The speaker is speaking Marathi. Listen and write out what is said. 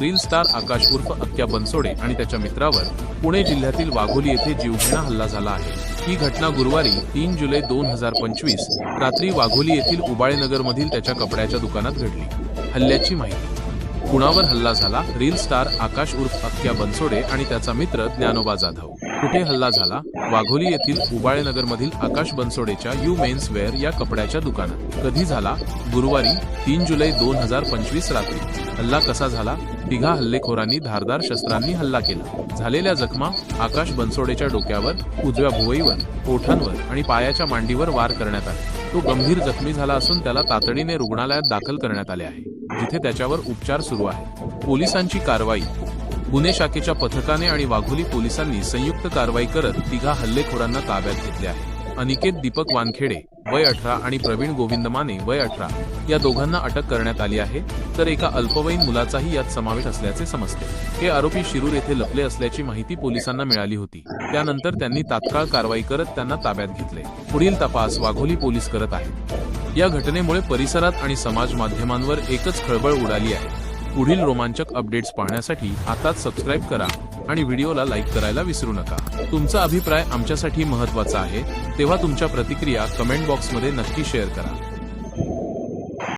रील स्टार आकाश उर्फ अक्क्या बनसोडे आणि त्याच्या मित्रावर पुणे जिल्ह्यातील वाघोली येथे जीवघेणा हल्ला झाला आहे। ही घटना गुरुवारी 3 जुलै 2025 रात्री वाघोली येथील उबाळेनगरमधील त्याच्या कपड्याच्या दुकानात घडली। हल्ल्याची माहिती। कुणावर हल्ला झाला? रील स्टार आकाश उर्फ अक्क्या बनसोडे आणि त्याचा मित्र ज्ञानोबा जाधव। कुठे हल्ला झाला? वाघोली येथील उबाळेनगरमधील आकाश बनसोडेच्या यू मेन्स वेअर या कपड्याच्या दुकानात। कधी झाला? गुरुवारी 3 जुलै 2025 रात्री। हल्ला कसा झाला? तिघा हल्लेखोरांनी धारदार शस्त्रांनी हल्ला केला। झालेल्या जखमा: आकाश बनसोडेच्या डोक्यावर, उजव्या भुवईवर, ओठांवर आणि पायाच्या मांडीवर वार करण्यात आले। तो गंभीर जखमी झाला असून त्याला तातडीने रुग्णालयात दाखल करण्यात आले आहे, जिथे त्याच्यावर उपचार सुरू आहेत। पोलिसांची कारवाई। गुन्हे शाखेच्या पथकाने आणि वाघोली पोलिसांनी संयुक्त कारवाई करत तिघा हल्लेखोरांना ताब्यात घेतले आहे। अनिकेत दीपक वानखेडे वय 18 आणि प्रवीण गोविंद माने वय 18 या दोघांना अटक करण्यात आली आहे, तर एका अल्पवयीन मुलाचाही यात समावेश असल्याचे समजते। हे आरोपी शिरूर येथे लपले असल्याची माहिती पोलिसांना मिळाली होती। त्यानंतर त्यांनी तात्काळ कारवाई करत त्यांना ताब्यात घेतले। पुढील तपास वाघोली पोलीस करत आहेत। या घटनेमुळे परिसरात आणि समाज माध्यमांवर एकच खळबळ उडाली आहे। पुढील रोमांचक अपडेट्स पाहण्यासाठी आताच सबस्क्राइब करा आणि व्हिडिओला लाईक करायला विसरू नका। तुमचा अभिप्राय आमच्यासाठी महत्त्वाचा आहे, तेव्हा तुमच्या प्रतिक्रिया कमेंट बॉक्समध्ये नक्की शेअर करा।